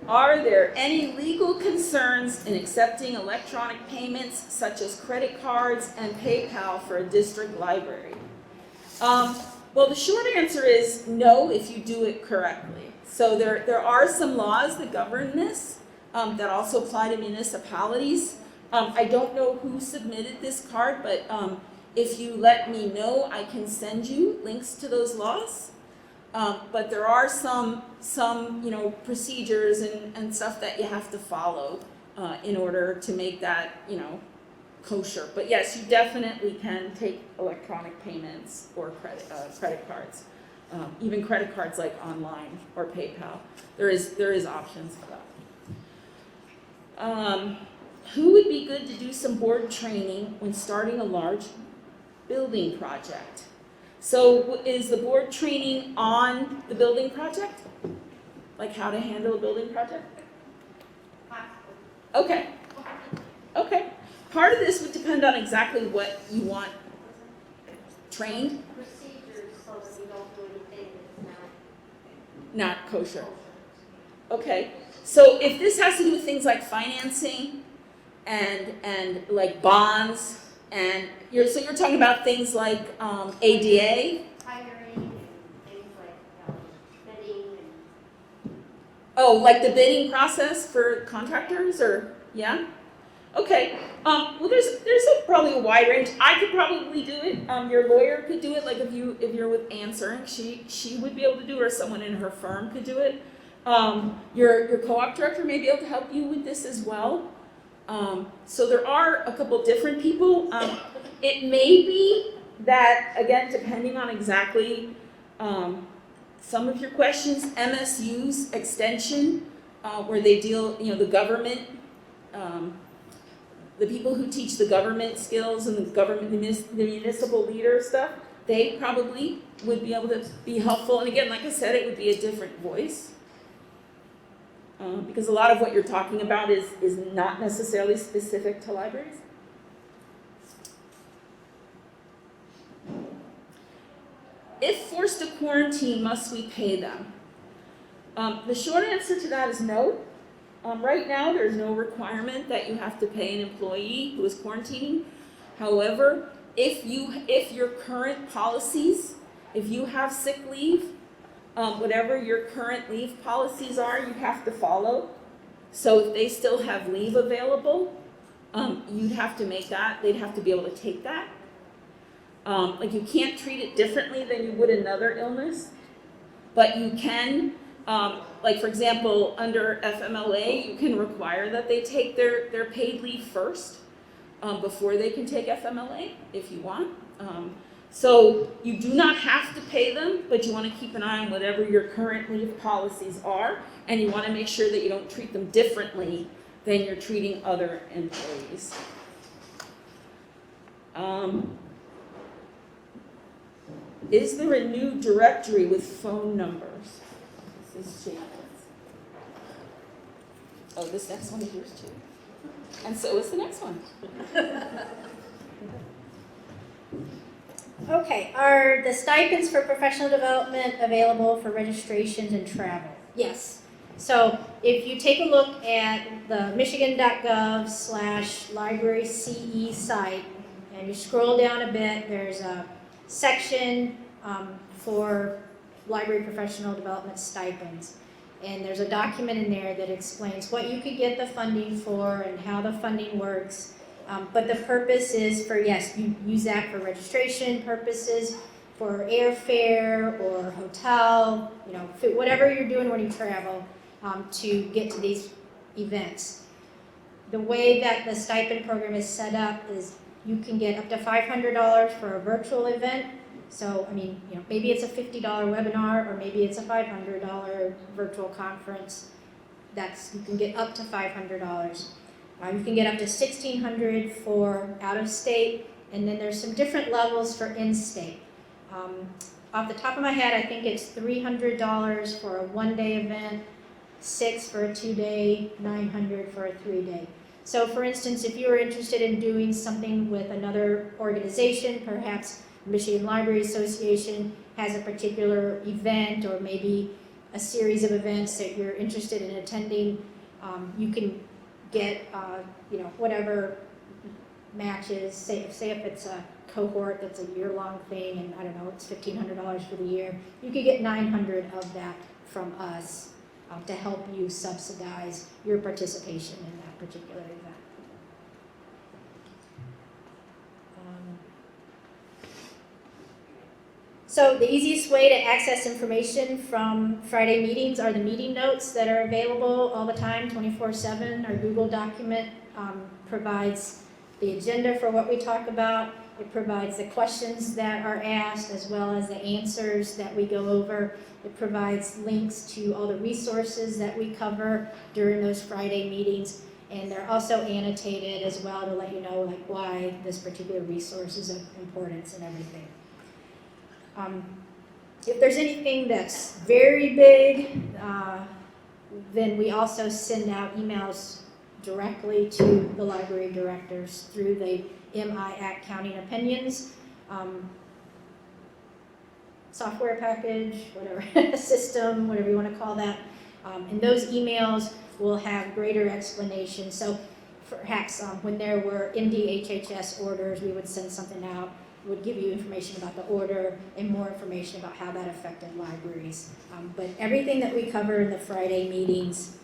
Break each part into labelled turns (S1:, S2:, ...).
S1: Are there any legal concerns in accepting electronic payments such as credit cards and PayPal for a district library? Well, the short answer is no if you do it correctly. So there are some laws that govern this that also apply to municipalities. I don't know who submitted this card, but if you let me know, I can send you links to those laws. But there are some procedures and stuff that you have to follow in order to make that, kosher. But yes, you definitely can take electronic payments or credit cards, even credit cards like online or PayPal. There is options for that. Who would be good to do some board training when starting a large building project? So is the board training on the building project? Like how to handle a building project? Okay. Part of this would depend on exactly what you want trained.
S2: Procedures so that we don't do anything that's
S1: Not kosher. Okay. So if this has to do with things like financing and like bonds, and you're talking about things like ADA.
S2: hiring and things like bidding and.
S1: Oh, like the bidding process for contractors, or yeah. Okay. Well, there's probably a wide range. I could probably do it. Your lawyer could do it. Like if you're with answering, she would be able to do it, or someone in her firm could do it. Your co-op director may be able to help you with this as well. So there are a couple different people. It may be that, again, depending on exactly some of your questions, MSU's extension, where they deal, the government, the people who teach the government skills and the municipal leader stuff, they probably would be able to be helpful. And again, like I said, it would be a different voice. Because a lot of what you're talking about is not necessarily specific to libraries. If forced to quarantine, must we pay them? The short answer to that is no. Right now, there's no requirement that you have to pay an employee who is quarantining. However, if your current policies, if you have sick leave, whatever your current leave policies are, you have to follow. So if they still have leave available, you'd have to make that. They'd have to be able to take that. Like you can't treat it differently than you would another illness, but you can, like for example, under FMLA, you can require that they take their paid leave first before they can take FMLA if you want. So you do not have to pay them, but you want to keep an eye on whatever your current leave policies are, and you want to make sure that you don't treat them differently than you're treating other employees. Is there a new directory with phone numbers? This is Shannon's. Oh, this next one is yours too. And so is the next one.
S3: Okay, are the stipends for professional development available for registrations and travel? Yes. So if you take a look at the michigan.gov/library CE site, and you scroll down a bit, there's a section for library professional development stipends. And there's a document in there that explains what you could get the funding for and how the funding works. But the purpose is for, yes, you use that for registration purposes, for airfare or hotel, whatever you're doing when you travel to get to these events. The way that the stipend program is set up is you can get up to $500 for a virtual event. So, maybe it's a $50 webinar or maybe it's a $500 virtual conference. You can get up to $500. You can get up to $1,600 for out of state, and then there's some different levels for in-state. Off the top of my head, I think it's $300 for a one-day event, $600 for a 2-day, $900 for a 3-day. So for instance, if you were interested in doing something with another organization, perhaps Michigan Library Association has a particular event, or maybe a series of events that you're interested in attending, you can get, whatever matches, say if it's a cohort that's a year-long thing, and I don't know, it's $1,500 for the year, you could get $900 of that from us to help you subsidize your participation in that particular event. So the easiest way to access information from Friday meetings are the meeting notes that are available all the time, 24/7. Our Google document provides the agenda for what we talk about. It provides the questions that are asked as well as the answers that we go over. It provides links to all the resources that we cover during those Friday meetings. And they're also annotated as well to let you know like why this particular resource is of importance and everything. If there's anything that's very big, then we also send out emails directly to the library directors through the MI Act Counting Opinions software package, whatever, system, whatever you want to call that. And those emails will have greater explanation. So perhaps when there were MDHHS orders, we would send something out, would give you information about the order and more information about how that affected libraries. But everything that we cover in the Friday meetings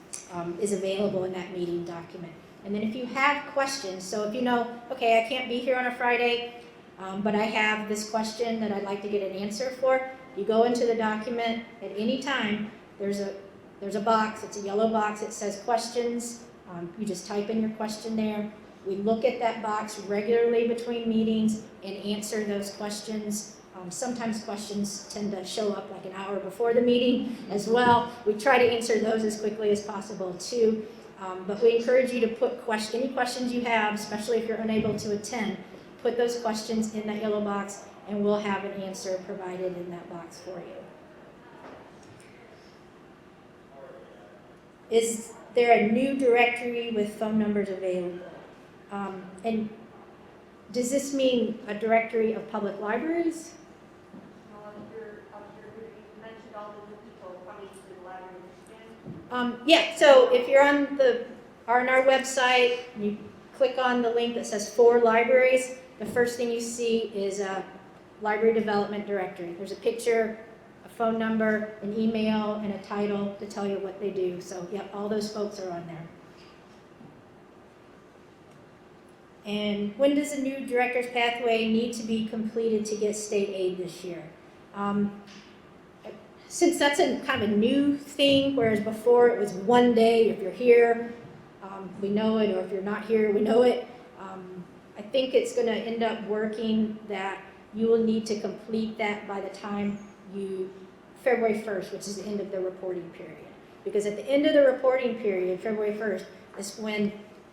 S3: is available in that meeting document. And then if you have questions, so if you know, okay, I can't be here on a Friday, but I have this question that I'd like to get an answer for, you go into the document at any time, there's a box, it's a yellow box, it says questions. You just type in your question there. We look at that box regularly between meetings and answer those questions. Sometimes questions tend to show up like an hour before the meeting as well. We try to answer those as quickly as possible too. But we encourage you to put any questions you have, especially if you're unable to attend, put those questions in that yellow box and we'll have an answer provided in that box for you. Is there a new directory with phone numbers available? And does this mean a directory of public libraries?
S2: You mentioned all the new people coming to the library again.
S3: Yeah, so if you're on our website, you click on the link that says for libraries, the first thing you see is a library development directory. There's a picture, a phone number, an email, and a title to tell you what they do. So, yep, all those folks are on there. And when does a new director's pathway need to be completed to get state aid this year? Since that's kind of a new thing, whereas before it was one day, if you're here, we know it, or if you're not here, we know it. I think it's going to end up working that you will need to complete that by the time February 1st, which is the end of the reporting period. Because at the end of the reporting period, February 1st, is when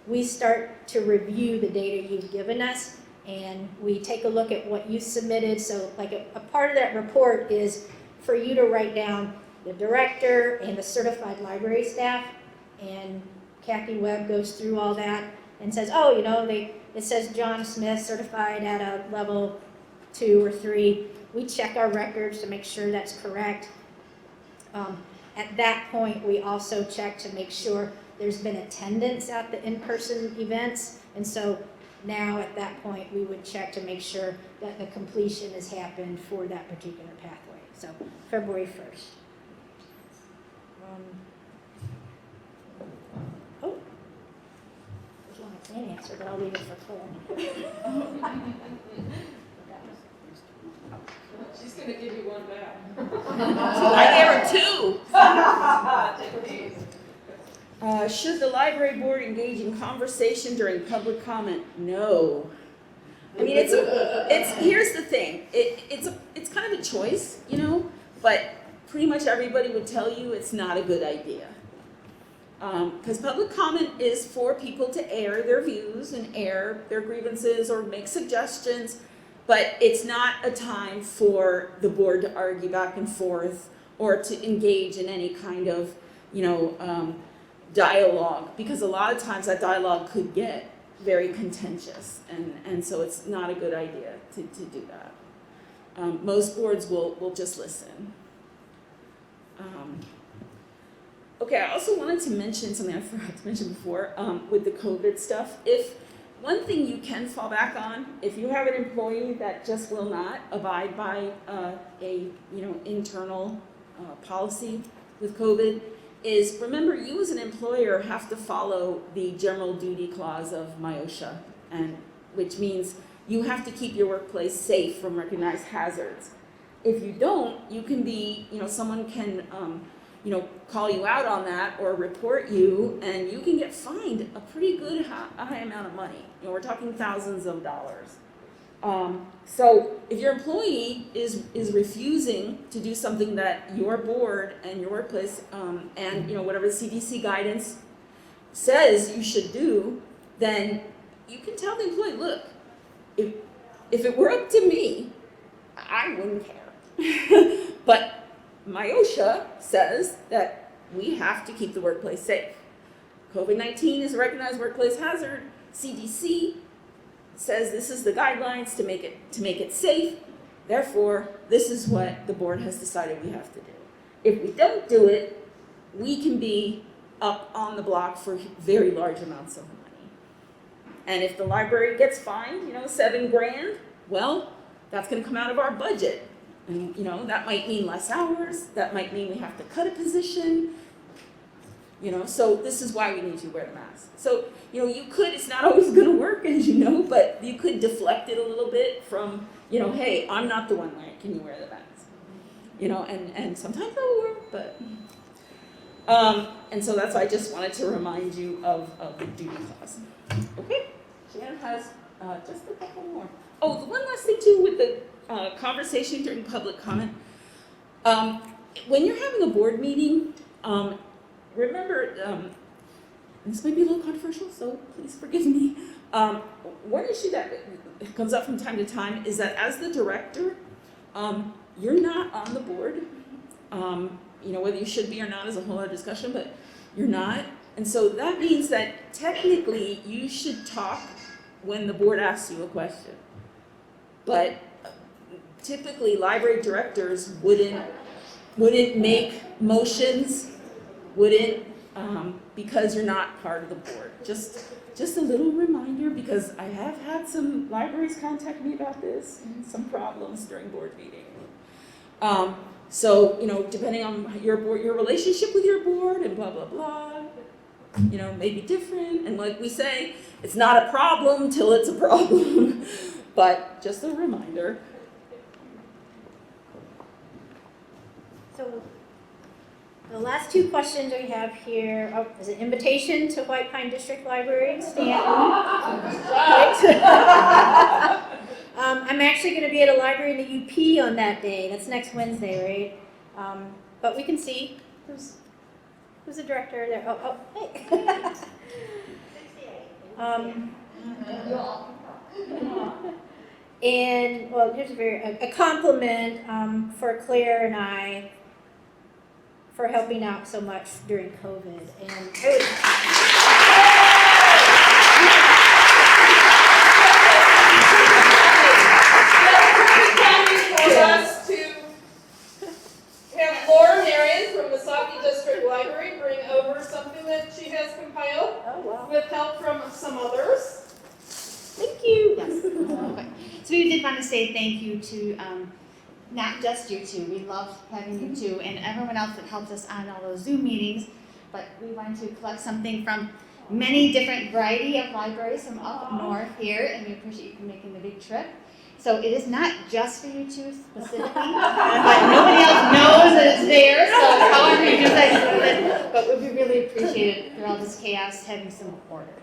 S3: we start to review the data you've given us, and we take a look at what you submitted. So like a part of that report is for you to write down the director and the certified library staff, and Kathy Webb goes through all that and says, oh, it says John Smith certified at a level 2 or 3. We check our records to make sure that's correct. At that point, we also check to make sure there's been attendance at the in-person events. And so now at that point, we would check to make sure that the completion has happened for that particular pathway. So February 1st. There's one I can't answer, but I'll leave it for Clare.
S4: She's gonna give you one back.
S1: I gave her 2. Should the library board engage in conversation during public comment? No. I mean, it's here's the thing. It's kind of a choice, but pretty much everybody would tell you it's not a good idea. Because public comment is for people to air their views and air their grievances or make suggestions, but it's not a time for the board to argue back and forth or to engage in any kind of, dialogue, because a lot of times that dialogue could get very contentious, and so it's not a good idea to do that. Most boards will just listen. Okay, I also wanted to mention something I forgot to mention before, with the COVID stuff. If one thing you can fall back on, if you have an employee that just will not abide by a internal policy with COVID, is remember you as an employer have to follow the general duty clause of MIOSHA, and which means you have to keep your workplace safe from recognized hazards. If you don't, you can be, someone can call you out on that or report you, and you can get fined a pretty good high amount of money. We're talking thousands of dollars. So if your employee is refusing to do something that your board and your workplace and whatever the CDC guidance says you should do, then you can tell the employee, look, if it were up to me, I wouldn't care. But MIOSHA says that we have to keep the workplace safe. COVID-19 is a recognized workplace hazard. CDC says this is the guidelines to make it safe. Therefore, this is what the board has decided we have to do. If we don't do it, we can be up on the block for very large amounts of money. And if the library gets fined, $7,000, well, that's going to come out of our budget. And, that might mean less hours. That might mean we have to cut a position. So this is why we need you to wear the mask. So, you could, it's not always going to work, as you know, but you could deflect it a little bit from, hey, I'm not the one wearing it. Can you wear the mask? And sometimes that will work, but, and so that's why I just wanted to remind you of the duty clause. Okay, Shannon has just a couple more. Oh, the one last thing too with the conversation during public comment. When you're having a board meeting, remember, this might be a little controversial, so please forgive me. One issue that comes up from time to time is that as the director, you're not on the board. Whether you should be or not is a whole other discussion, but you're not. And so that means that technically you should talk when the board asks you a question. But typically library directors wouldn't make motions, because you're not part of the board. Just a little reminder, because I have had some libraries contact me about this and some problems during board meetings. So, depending on your relationship with your board and blah, blah, blah, may be different. And like we say, it's not a problem till it's a problem. But just a reminder.
S3: So the last two questions we have here is an invitation to White Pine District Library, Stanton. I'm actually going to be at a library in the UP on that day. That's next Wednesday, right? But we can see who's the director there. Oh, hey. And well, here's a compliment for Clare and I for helping out so much during COVID. And
S4: for us to have Laura Marion from the Saki District Library bring over something that she has compiled with help from some others.
S3: Thank you.
S5: Yes. Okay. So we did want to say thank you to not just you two. We love having you two and everyone else that helped us on all those Zoom meetings. But we wanted to collect something from many different variety of libraries from up north here, and we appreciate you making the big trip. So it is not just for you two specifically, but nobody else knows that it's there. So however you decide to do it, but we really appreciate it through all this chaos having some order.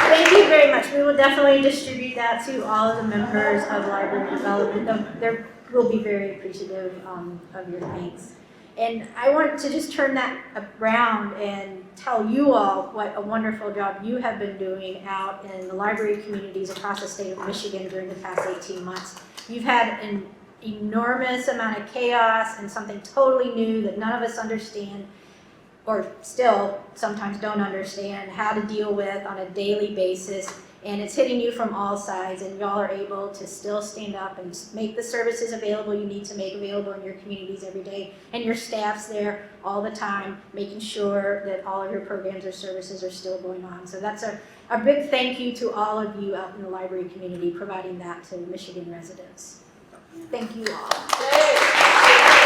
S3: Thank you very much. We will definitely distribute that to all of the members of library development. They will be very appreciative of your thanks. And I want to just turn that around and tell you all what a wonderful job you have been doing out in the library communities across the state of Michigan during the past 18 months. You've had an enormous amount of chaos and something totally new that none of us understand, or still sometimes don't understand how to deal with on a daily basis. and it's hitting you from all sides, and y'all are able to still stand up and make the services available you need to make available in your communities every day, and your staff's there all the time, making sure that all of your programs or services are still going on. So that's a big thank you to all of you out in the library community providing that to Michigan residents. Thank you all.
S4: Yay.